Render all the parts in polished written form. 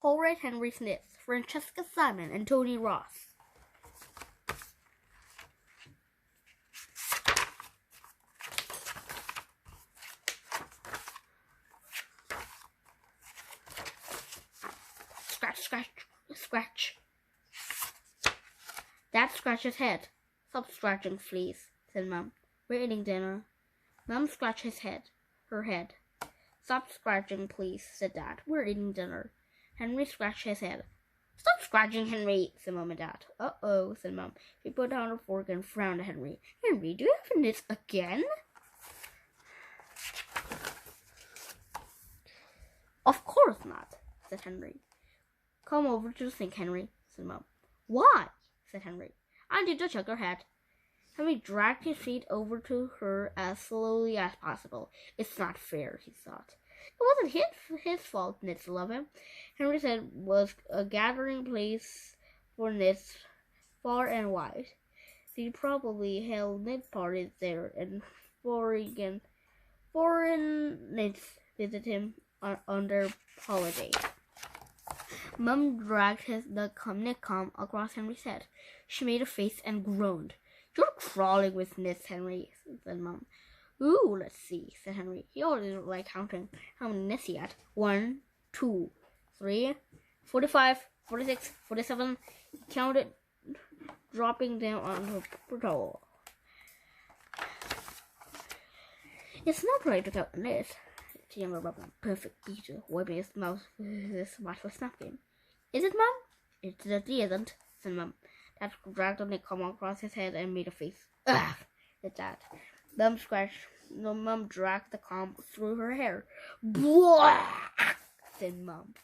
Horidenri Smith, Francesca Simon, and Tony Ross. Scratch, scratch, scratch. Dad scratched his head. Stop scratching, please, said Mom. We're eating dinner. Mom scratched her head. Stop scratching, please, said Dad. We're eating dinner. Henry scratched his head. Stop scratching, Henry, said Mom and Dad. Uh-oh, said Mom. She put down her fork and frowned at Henry. Henry, do you have nits again? Of course not, said Henry. Come over to the sink, Henry, said Mom. Why? Said Henry. I need to check her head. Henry dragged his feet over to her as slowly as possible. It's not fair, he thought. It wasn't his fault nits love him. Henry's head was a gathering place for nits far and wide. He probably held knit parties there, and foreign nits visit him on their holiday. Mum dragged the knit comb across Henry's head. She made a face and groaned. You're crawling with nits, Henry, said Mum. Ooh, let's see, said Henry. He always liked counting how many nits he had. 1, 2, 3, 45, 46, 47. He counted, dropping them onto the towel. It's not right to count nits, the younger brother. Perfect Peter, wiping his mouth with his spotless napkin. Is it, Mum? It certainly isn't, said Mum. Dad dragged the knit comb across his head and made a face. Ugh, said Dad. Mum dragged the comb through her hair. Blah, said Mum.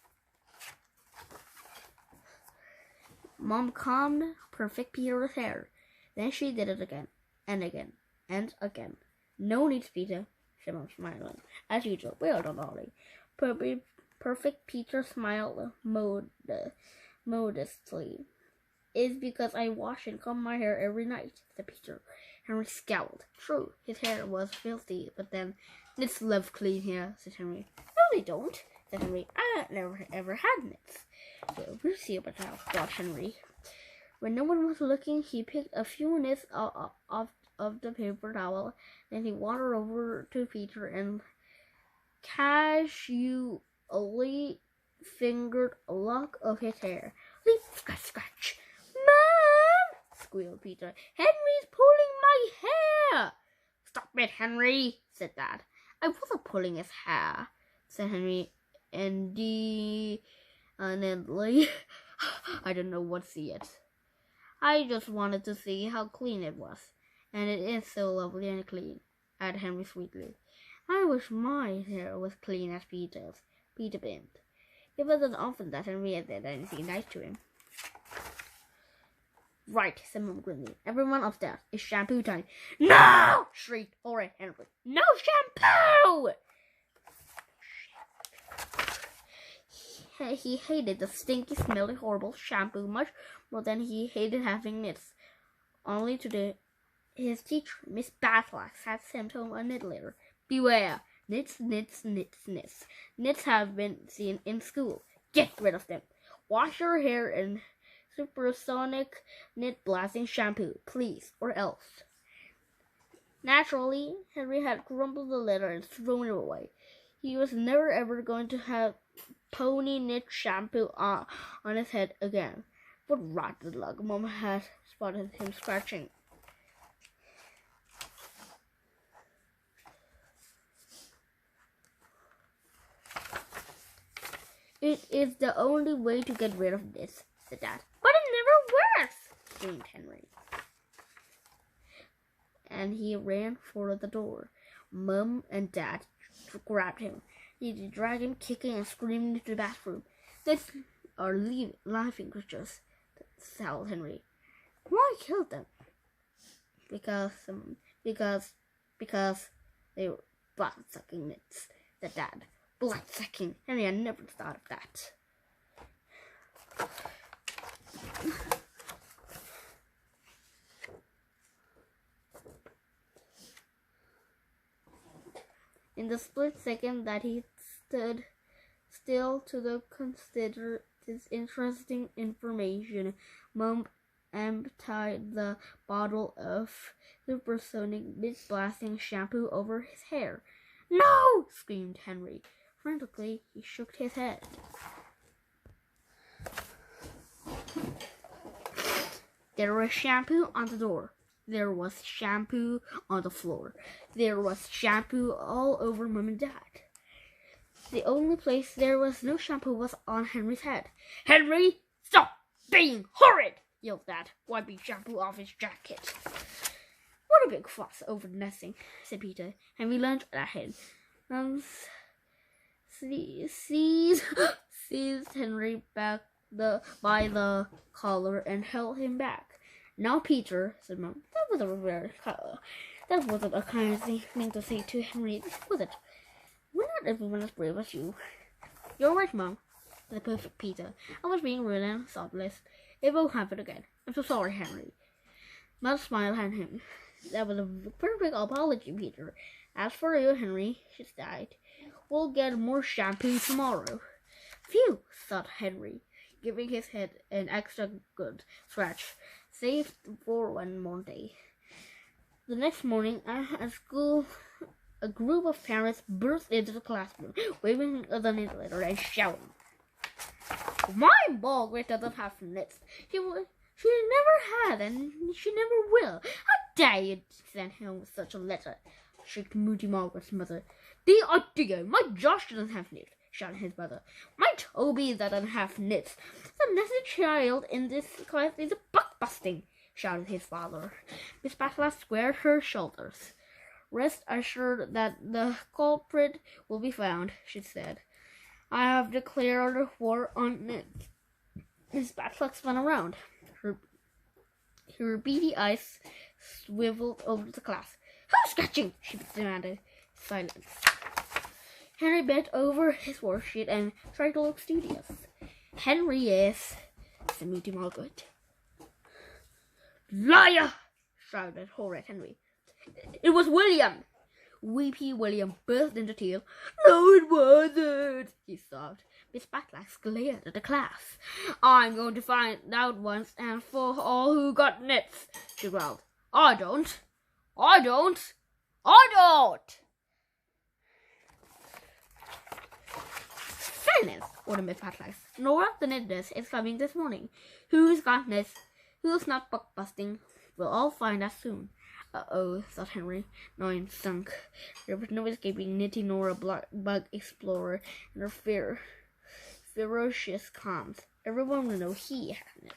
Mum combed Perfect Peter's hair. Then she did it again, and again, and again. No need, Peter, said Mum, smiling. As usual, well done, darling. Perfect Peter smiled modestly. It's because I wash and comb my hair every night, said Peter. Henry scowled. True, his hair was filthy, but then, nits love clean hair, said Henry. No, they don't, said Henry. I never ever had nits. So we'll see about that, thought Henry. When no one was looking, he picked a few nits off the paper towel. Then he wandered over to Peter and casually fingered a lock of his hair. Leap, scratch, scratch. Mom! Squealed Peter. Henry's pulling my hair! Stop it, Henry, said Dad. I wasn't pulling his hair, said Henry independently. I don't know what to see it. I just wanted to see how clean it was. And it is so lovely and clean, added Henry sweetly. I wish my hair was clean as Peter's. Peter beamed. It wasn't often that Henry had said anything nice to him. Right, said Mum grimly. Everyone upstairs. It's shampoo time. No! Shrieked horrid Henry. No shampoo! He hated the stinky, smelly, horrible shampoo much more than he hated having nits. Only today, his teacher, Miss Batlax, had sent home a nit letter. Beware! Nits, nits, nits, nits. Nits have been seen in school. Get rid of them. Wash your hair in supersonic nit blasting shampoo, please, or else. Naturally, Henry had crumpled the letter and thrown it away. He was never ever going to have pony nit shampoo on his head again. But rotten luck, Mom had spotted him scratching. It is the only way to get rid of this, said Dad. But it never works, screamed Henry. And he ran for the door. Mum and Dad grabbed him. They dragged him, kicking and screaming into the bathroom. They are laughing creatures, howled Henry. Why kill them? Because they were blood-sucking nits, said Dad. Blood-sucking. Henry had never thought of that. In the split second that he stood Still to consider this interesting information, Mom emptied the bottle of supersonic mid-blasting shampoo over his hair. No! Screamed Henry. Frantically, he shook his head. There was shampoo on the door. There was shampoo on the floor. There was shampoo all over Mom and Dad. The only place there was no shampoo was on Henry's head. Henry, stop being horrid! Yelled Dad, wiping shampoo off his jacket. What a big fuss over nesting, said Peter. Henry lunged at him. Seized Henry back by the collar and held him back. Now, Peter, said Mom, that wasn't a kind thing to say to Henry, was it? We're not everyone as brave as you. You're right, Mom, said the perfect Peter. I was being rude and thoughtless. It won't happen again. I'm so sorry, Henry. Mom smiled at him. That was a perfect apology, Peter. As for you, Henry, she sighed, we'll get more shampoo tomorrow. Phew, thought Henry, giving his head an extra good scratch, saved for one more day. The next morning, at school, a group of parents burst into the classroom, waving the newsletter and shouting, "My Margaret doesn't have nits. She never had, and she never will. How dare you send him with such a letter?" shrieked Moody Margaret's mother. "The idea! My Josh doesn't have nits," shouted his mother. "My Toby doesn't have nits. The next child in this class is buck-busting," shouted his father. Miss Battler squared her shoulders. "Rest assured that the culprit will be found," she said. "I have declared war on nits." Miss Battler spun around. Her beady eyes swiveled over the class. "Who's scratching?" she demanded. Silence. Henry bent over his worksheet and tried to look studious. "Henry is," said Moody Margaret. "Liar!" shouted horrid Henry. "It was William." Weepy William burst into tears. "No, it wasn't," he sobbed. Miss Batlax glared at the class. "I'm going to find out once and for all who got nits," she growled. I don't. Silence, ordered Miss Batlax. "Nora, the knit nurse, is coming this morning. Who's got nits? Who's not buck-busting? We'll all find out soon." "Uh-oh," thought Henry, knowing sunk. There was no escaping Nitty Nora Bug Explorer and her ferocious calms. Everyone will know he had it.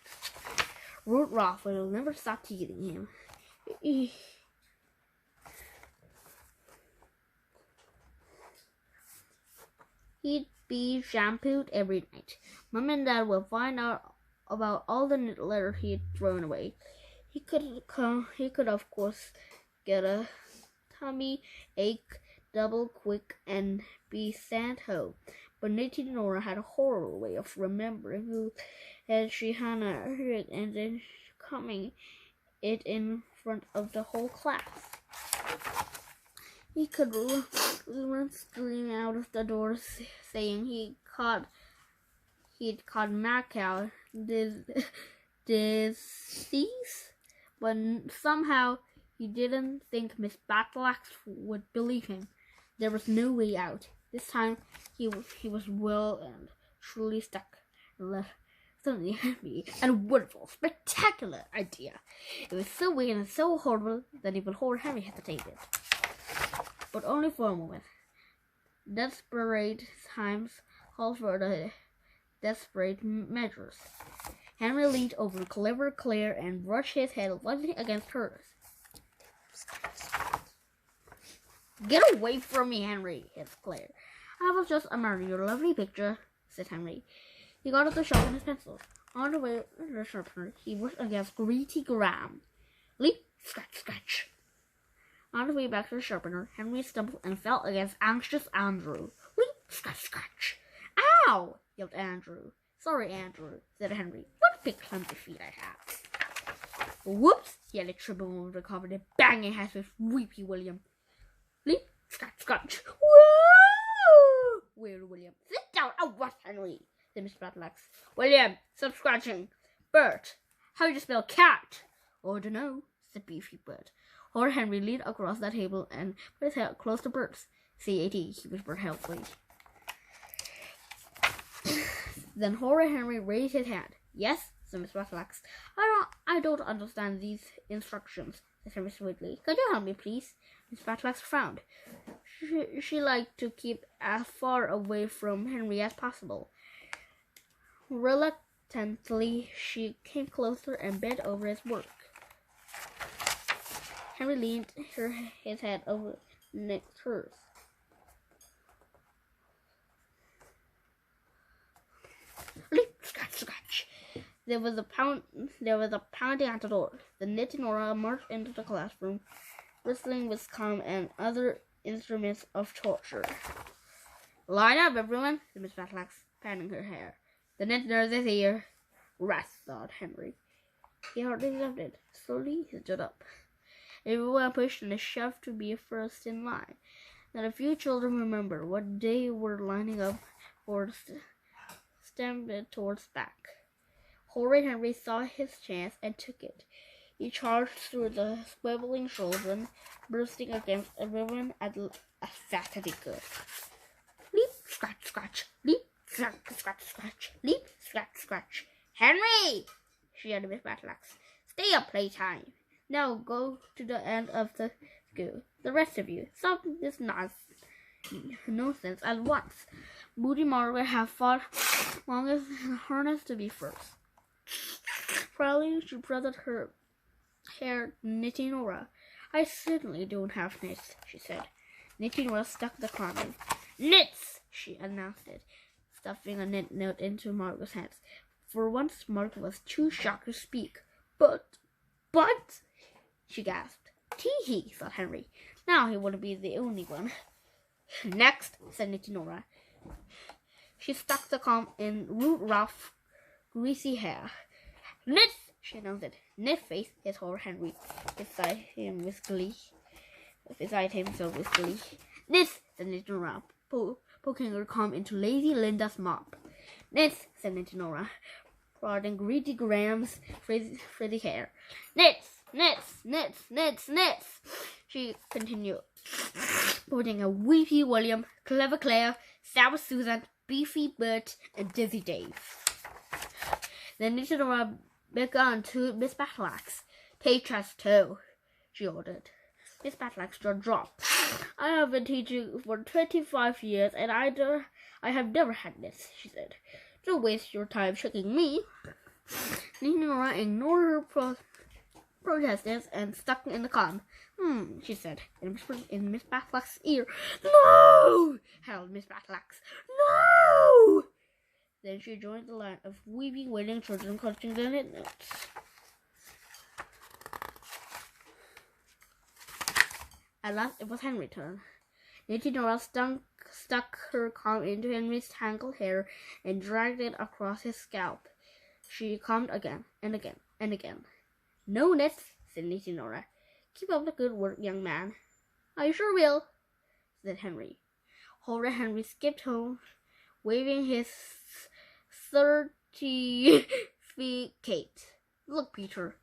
Root Roth will never stop teasing him. He'd be shampooed every night. Mom and Dad will find out about all the knit letters he had thrown away. He could of course get a tummy ache double quick and be sent home. But Nitty Nora had a horrible way of remembering who had she had heard and then coming it in front of the whole class. He could run screaming out of the door saying he'd caught Macau disease. But somehow he didn't think Miss Batlax would believe him. There was no way out. This time he was well and truly stuck. Suddenly Henry had a wonderful, spectacular idea. It was so weird and so horrible that even horrid Henry hesitated. But only for a moment. Desperate times called for the desperate measures. Henry leaned over clever Claire and brushed his head lightly against hers. "Get away from me, Henry," hissed Claire. "I was just admiring your lovely picture," said Henry. He got up to sharpen his pencil. On the way to the sharpener, he brushed against Greedy Graham. Leap, scratch, scratch. On the way back to the sharpener, Henry stumbled and fell against anxious Andrew. Leap, scratch, scratch. "Ow!" yelled Andrew. "Sorry, Andrew," said Henry. "What big clumsy feet I have." "Whoops!" yelled tripping over the carpet and banging heads with Weepy William. Leap, scratch, scratch. Woo! wailed William. Sit down and watch Henry, said Miss Battleaxe. William, stop scratching. Bert, how do you spell cat? Oh, I don't know, said Beefy Bert. Horrid Henry leaned across the table and put his head close to Bert's. C-A-T, he whispered helpfully. Then Horrid Henry raised his hand. Yes, said Miss Battleaxe. I don't understand these instructions, said Henry sweetly. Could you help me, please? Miss Battleaxe frowned. She liked to keep as far away from Henry as possible. Reluctantly, she came closer and bent over his work. Henry leaned his head over next to hers. Scratch, scratch. There was a pounding at the door. The knitting Nora marched into the classroom, whistling with calm and other instruments of torture. Line up, everyone, said Miss Battleaxe, patting her hair. The knit nurse is here. Rats, thought Henry. He hardly deserved it. Slowly, he stood up. Everyone pushed and shoved to be first in line. Not a few children remembered what they were lining up for, stamped towards back. Horrid Henry saw his chance and took it. He charged through the swiveling children, bursting against everyone as fast as he could. Leap, scratch, scratch. Leap, scratch, scratch, scratch. Leap, scratch, scratch. Henry! shouted Miss Battleaxe. Stay up, playtime. Now go to the end of the school. The rest of you, stop this nonsense at once. Moody Margaret have fought long as harness to be first. Proudly, she prodded her hair knitting Nora. I certainly don't have knits, she said. Knitting Nora stuck the card in. Nits, she announced it, stuffing a knit note into Margaret's hands. For once, Margaret was too shocked to speak. But, she gasped. Tee-hee, thought Henry. Now he wouldn't be the only one. Next, said knitting Nora. She stuck the comb in rough, greasy hair. Knits, she announced it. Knit face, his Horrid Henry, beside him with glee. Knits, said knitting Nora, poking her comb into lazy Linda's mop. Knits, said knitting Nora, prodding greedy Graham's frizzy hair. Knits, knits, knits, knits, knits, she continued, putting a weepy William, clever Claire, sour Susan, beefy Bert, and dizzy Dave. Then knitting Nora began to Miss Battleaxe. Take chest toe, she ordered. Miss Battleaxe's jaw dropped. I have been teaching for 25 years, and I have never had this, she said. Don't waste your time checking me. Knitting Nora ignored her protests and stuck in the comb. She said, and whispered in Miss Battleaxe's ear. No! howled Miss Battleaxe. No! Then she joined the line of weeping, waiting children clutching their knit notes. At last, it was Henry's turn. Knitting Nora stuck her comb into Henry's tangled hair and dragged it across his scalp. She combed again and again and again. No knits, said Knitting Nora. Keep up the good work, young man. I sure will, said Henry. Horrid Henry skipped home, waving his certificate. Look, Peter,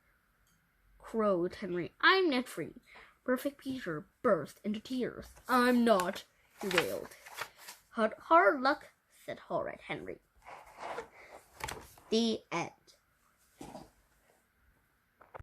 crowed Henry. I'm net free. Perfect Peter burst into tears. I'm not, he wailed. Hard luck, said Horrid Henry. The end.